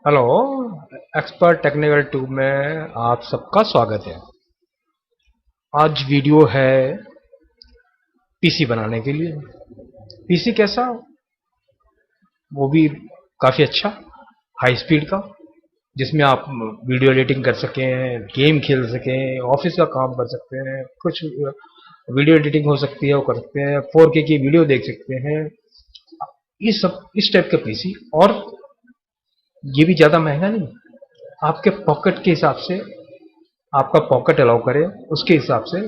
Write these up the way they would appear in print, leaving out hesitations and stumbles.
Hello. Expert technical tube में आप सबका स्वागत है। आज वीडियो है पीसी बनाने के लिए। पीसी कैसा, वो भी काफ़ी अच्छा, हाई स्पीड का, जिसमें आप वीडियो एडिटिंग कर सकें, गेम खेल सकें, ऑफिस का काम कर सकते हैं, कुछ वीडियो एडिटिंग हो सकती है वो कर सकते हैं, 4K की वीडियो देख सकते हैं। ये सब इस टाइप का पीसी, और ये भी ज़्यादा महंगा नहीं, आपके पॉकेट के हिसाब से, आपका पॉकेट अलाउ करे उसके हिसाब से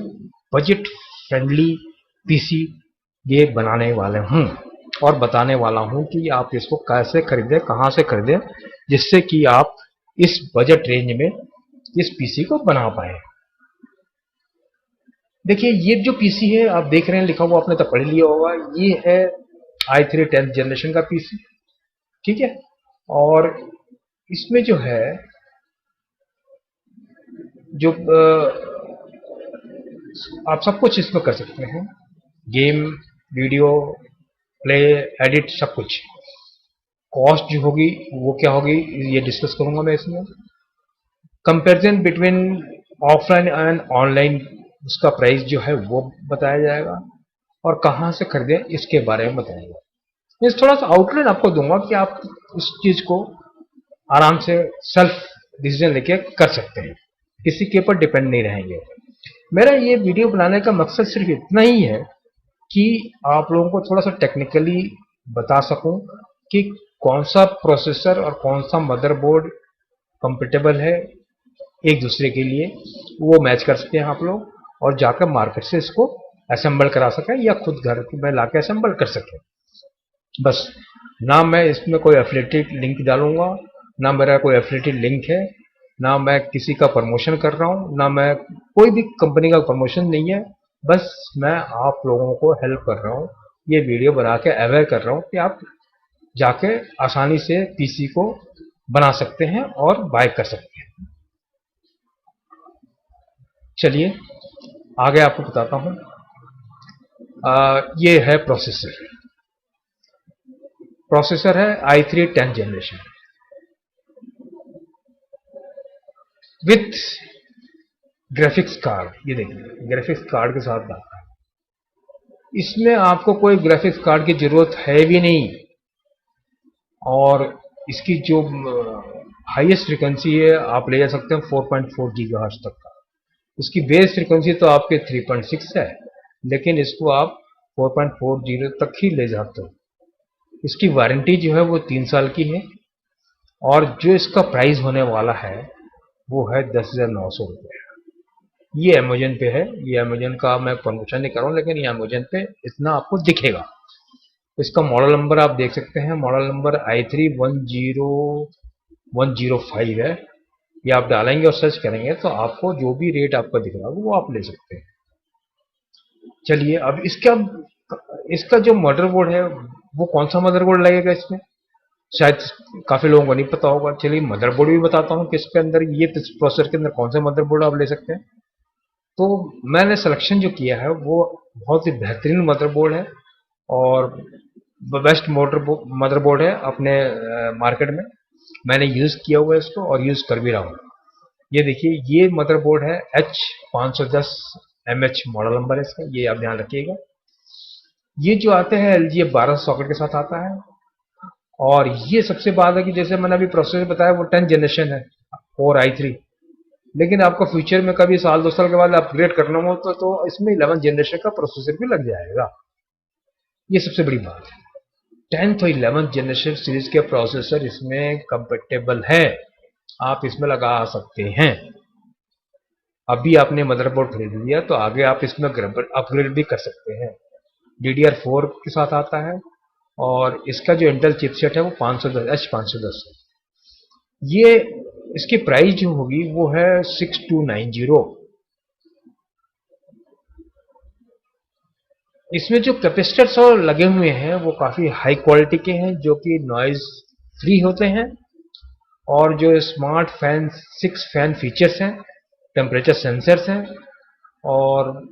बजट फ्रेंडली पीसी ये बनाने वाले हूँ और बताने वाला हूँ कि आप इसको कैसे खरीदें, कहाँ से खरीदें, जिससे कि आप इस बजट रेंज में इस पीसी को बना पाए। देखिए, ये जो पीसी है आप देख रहे हैं लिखा हुआ, आपने तो पढ़ लिया होगा, ये है i3 10th जनरेशन का पीसी। ठीक है। और इसमें जो है, जो आप सब कुछ इसमें कर सकते हैं, गेम, वीडियो प्ले, एडिट, सब कुछ। कॉस्ट जो होगी वो क्या होगी ये डिस्कस करूंगा मैं इसमें। Comparison between offline and online, उसका प्राइस जो है वो बताया जाएगा, और कहाँ से खरीदें इसके बारे में बताएगा। इस थोड़ा सा आउटलाइन आपको दूंगा कि आप इस चीज को आराम से सेल्फ डिसीजन लेके कर सकते हैं, किसी के ऊपर डिपेंड नहीं रहेंगे। मेरा ये वीडियो बनाने का मकसद सिर्फ इतना ही है कि आप लोगों को थोड़ा सा टेक्निकली बता सकूं कि कौन सा प्रोसेसर और कौन सा मदरबोर्ड कंपेटेबल है एक दूसरे के लिए, वो मैच कर सकते हैं आप लोग, और जाकर मार्केट से इसको असेंबल करा सकें या खुद घर में लाके असेंबल कर सकें। बस, ना मैं इसमें कोई एफिलिएटेड लिंक डालूंगा, ना मेरा कोई एफिलिएटेड लिंक है, ना मैं किसी का प्रमोशन कर रहा हूं, ना मैं कोई भी कंपनी का प्रमोशन नहीं है। बस मैं आप लोगों को हेल्प कर रहा हूं, ये वीडियो बना के अवेयर कर रहा हूं कि आप जाके आसानी से पीसी को बना सकते हैं और बाय कर सकते हैं। चलिए आगे आपको बताता हूं। ये है प्रोसेसर। प्रोसेसर है i3 10th generation with graphics card. ये देखिए, ग्राफिक्स कार्ड के साथ आता है। इसमें आपको कोई ग्राफिक्स कार्ड की जरूरत है भी नहीं, और इसकी जो हाईएस्ट फ्रीक्वेंसी है आप ले जा सकते हैं 4.4 गीगाहर्ट्ज तक का। इसकी बेस फ्रीक्वेंसी तो आपके 3.6 है, लेकिन इसको आप 4.40 तक ही ले जाते हो। इसकी वारंटी जो है वो 3 साल की है, और जो इसका प्राइस होने वाला है वो है 10,900 रुपये। ये अमेजन पे है, ये अमेजन का मैं प्रमोशन नहीं कर रहा हूँ, लेकिन ये अमेजन पे इतना आपको दिखेगा। इसका मॉडल नंबर आप देख सकते हैं, मॉडल नंबर i3 10105 है। ये आप डालेंगे और सर्च करेंगे तो आपको जो भी रेट आपका दिख रहा है वो आप ले सकते हैं। चलिए, अब इसका इसका जो मदरबोर्ड है वो कौन सा मदरबोर्ड लगेगा इसमें, शायद काफी लोगों को नहीं पता होगा। चलिए मदरबोर्ड भी बताता हूँ कि इसके अंदर, ये प्रोसेसर के अंदर कौन से मदरबोर्ड आप ले सकते हैं। तो मैंने सिलेक्शन जो किया है वो बहुत ही बेहतरीन मदरबोर्ड है, और बेस्ट मदरबोर्ड है अपने मार्केट में। मैंने यूज किया हुआ है इसको और यूज कर भी रहा हूँ। ये देखिए, ये मदरबोर्ड है H510MH मॉडल नंबर है इसका, ये आप ध्यान रखिएगा। ये जो आते हैं LG 12 सॉकेट के साथ आता है। और ये सबसे बात है कि जैसे मैंने अभी प्रोसेसर बताया वो 10 जनरेशन है और i3, लेकिन आपको फ्यूचर में कभी साल 2 साल के बाद अपग्रेड करना हो तो इसमें 11 जनरेशन का प्रोसेसर भी लग जाएगा। ये सबसे बड़ी बात है, 10th और 11th जनरेशन सीरीज के प्रोसेसर इसमें कंपेटेबल है, आप इसमें लगा सकते हैं। अभी आपने मदरबोर्ड खरीद लिया तो आगे आप इसमें अपग्रेड भी कर सकते हैं। DDR4 के साथ आता है, और इसका जो इंटेल चिपसेट है वो 510 H510 है। ये इसकी प्राइस जो होगी वो है 6290। इसमें जो कैपेसिटर्स और लगे हुए हैं वो काफी हाई क्वालिटी के हैं, जो कि नॉइज फ्री होते हैं, और जो स्मार्ट फैन 6 फैन फीचर्स हैं, टेम्परेचर सेंसर्स हैं, और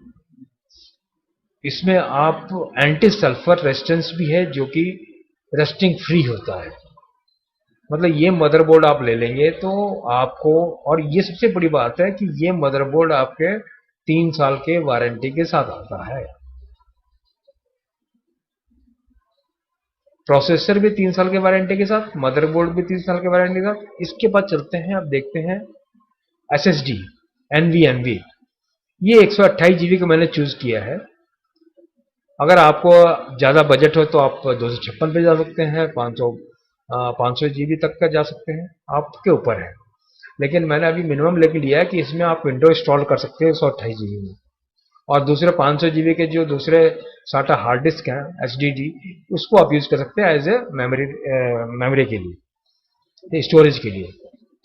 इसमें आप एंटी सल्फर रेजिस्टेंस भी है जो कि रस्टिंग फ्री होता है। मतलब ये मदरबोर्ड आप ले लेंगे तो आपको, और ये सबसे बड़ी बात है कि ये मदरबोर्ड आपके 3 साल के वारंटी के साथ आता है। प्रोसेसर भी 3 साल के वारंटी के साथ, मदरबोर्ड भी 3 साल के वारंटी के साथ। इसके बाद चलते हैं, अब देखते हैं एसएसडी एनवीएमवी। ये 128 GB का मैंने चूज किया है। अगर आपको ज़्यादा बजट हो तो आप 256 पे जा सकते हैं, 500 GB तक का जा सकते हैं, आपके ऊपर है। लेकिन मैंने अभी मिनिमम लेके लिया है कि इसमें आप विंडो इंस्टॉल कर सकते हैं 128 GB में। और दूसरे 500 GB के जो दूसरे साटा हार्ड डिस्क हैं HDD, उसको आप यूज़ कर सकते हैं एज ए मेमोरी के लिए, स्टोरेज के लिए।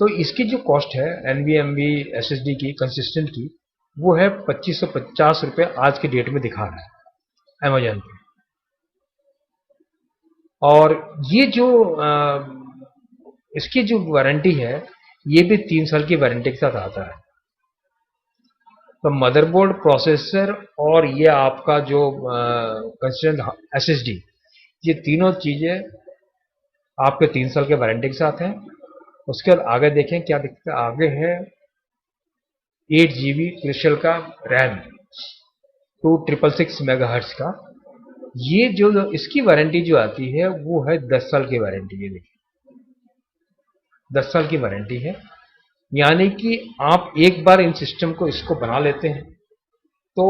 तो इसकी जो कॉस्ट है NVMe SSD की कंसिस्टेंट की, वो है 2550 रुपये आज के डेट में दिखा रहा है अमेजन पे। और ये जो इसकी जो वारंटी है, ये भी 3 साल की वारंटी के साथ आता है। तो मदरबोर्ड, प्रोसेसर और ये आपका जो कंसिस्टेंट SSD, ये तीनों चीज़ें आपके 3 साल के वारंटी के साथ हैं। उसके बाद आगे देखें क्या दिखता है। आगे है 8 GB क्रिस्टल का रैम, 2666 MHz का। ये जो इसकी वारंटी जो आती है वो है 10 साल की वारंटी है। देखिए 10 साल की वारंटी है, यानी कि आप एक बार इन सिस्टम को इसको बना लेते हैं तो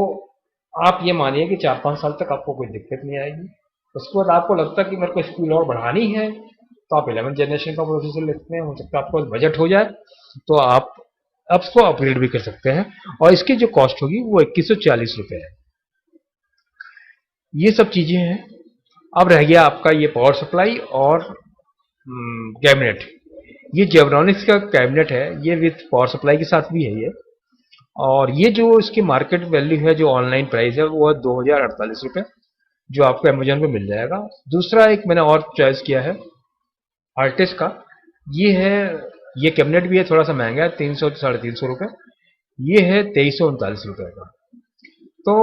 आप ये मानिए कि 4-5 साल तक आपको कोई दिक्कत नहीं आएगी। उसके बाद आपको लगता है कि मेरे को स्पीड और बढ़ानी है तो आप 11th जनरेशन का प्रोसेसर लेते हैं। हो सकता है आपको बजट हो जाए तो आप अब इसको अपग्रेड भी कर सकते हैं। और इसकी जो कॉस्ट होगी वो 2140 रुपये है। ये सब चीज़ें हैं। अब रह गया आपका ये पावर सप्लाई और कैबिनेट। ये जेब्रॉनिक्स का कैबिनेट है, ये विथ पावर सप्लाई के साथ भी है ये। और ये जो इसकी मार्केट वैल्यू है, जो ऑनलाइन प्राइस है, वो है 2048 रुपये, जो आपको अमेजोन पे मिल जाएगा। दूसरा एक मैंने और चॉइस किया है आर्टिस्ट का। ये है, ये कैबिनेट भी है, थोड़ा सा महंगा है, 300-350 रुपये। ये है 2339 रुपये का। तो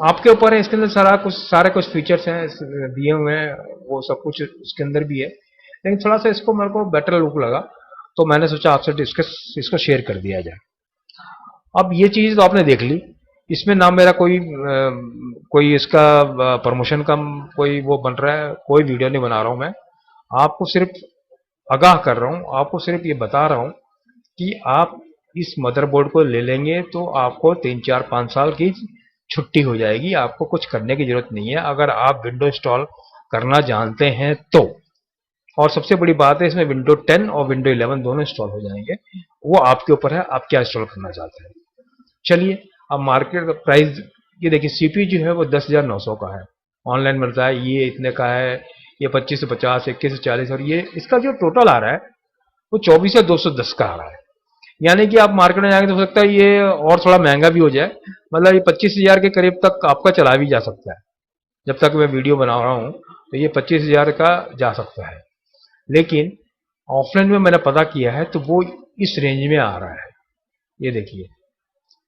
आपके ऊपर है, इसके अंदर सारे कुछ फीचर्स हैं दिए हुए हैं, वो सब कुछ इसके अंदर भी है। लेकिन थोड़ा सा इसको मेरे को बेटर लुक लगा तो मैंने सोचा आपसे डिस्कस इसको शेयर कर दिया जाए। अब ये चीज़ तो आपने देख ली, इसमें ना मेरा कोई इसका प्रमोशन का कोई वो बन रहा है, कोई वीडियो नहीं बना रहा हूँ मैं। आपको सिर्फ आगाह कर रहा हूँ, आपको सिर्फ ये बता रहा हूँ कि आप इस मदरबोर्ड को ले लेंगे तो आपको 3-4-5 साल की छुट्टी हो जाएगी, आपको कुछ करने की जरूरत नहीं है अगर आप विंडो इंस्टॉल करना जानते हैं तो। और सबसे बड़ी बात है, इसमें विंडो 10 और विंडो 11 दोनों इंस्टॉल हो जाएंगे। वो आपके ऊपर है, आप क्या इंस्टॉल करना चाहते हैं। चलिए अब मार्केट प्राइस ये देखिए, CPU जो है वो 10,900 का है, ऑनलाइन मिलता है। ये इतने का है, ये 25 से 50, 21 से 40, और ये इसका जो टोटल आ रहा है वो 24 या 210 का आ रहा है। यानी कि आप मार्केट में जाएंगे तो हो सकता है ये और थोड़ा महंगा भी हो जाए, मतलब ये 25,000 के करीब तक आपका चला भी जा सकता है। जब तक मैं वीडियो बना रहा हूँ तो ये 25,000 का जा सकता है। लेकिन ऑफलाइन में मैंने पता किया है तो वो इस रेंज में आ रहा है। ये देखिए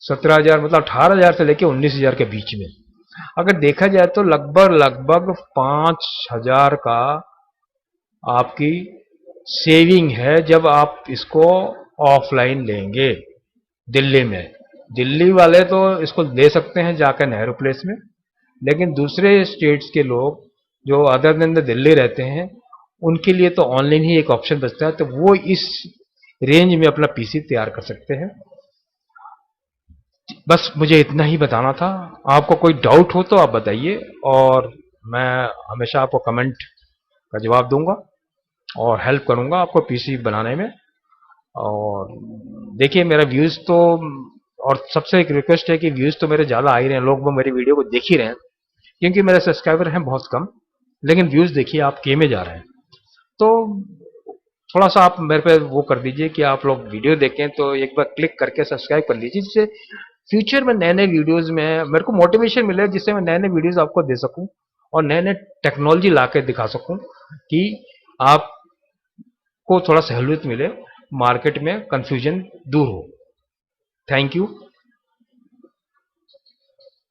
17,000, मतलब 18,000 से लेकर 19,000 के बीच में। अगर देखा जाए तो लगभग 5,000 का आपकी सेविंग है जब आप इसको ऑफलाइन लेंगे दिल्ली में। दिल्ली वाले तो इसको ले सकते हैं जाकर नेहरू प्लेस में, लेकिन दूसरे स्टेट्स के लोग जो अदर देन द दिल्ली रहते हैं उनके लिए तो ऑनलाइन ही एक ऑप्शन बचता है, तो वो इस रेंज में अपना PC तैयार कर सकते हैं। बस मुझे इतना ही बताना था। आपको कोई डाउट हो तो आप बताइए, और मैं हमेशा आपको कमेंट का जवाब दूंगा और हेल्प करूंगा आपको PC बनाने में। और देखिए मेरा व्यूज़ तो, और सबसे एक रिक्वेस्ट है कि व्यूज़ तो मेरे ज़्यादा आ ही रहे हैं, लोग वो मेरी वीडियो को देख ही रहे हैं, क्योंकि मेरे सब्सक्राइबर हैं बहुत कम, लेकिन व्यूज़ देखिए आप के में जा रहे हैं। तो थोड़ा सा आप मेरे पे वो कर दीजिए कि आप लोग वीडियो देखें तो एक बार क्लिक करके सब्सक्राइब कर लीजिए, जिससे फ्यूचर में नए नए वीडियोस में मेरे को मोटिवेशन मिले, जिससे मैं नए नए वीडियोस आपको दे सकूं और नए नए टेक्नोलॉजी ला के दिखा सकूं कि आपको थोड़ा सहूलियत मिले, मार्केट में कंफ्यूजन दूर हो। Thank you.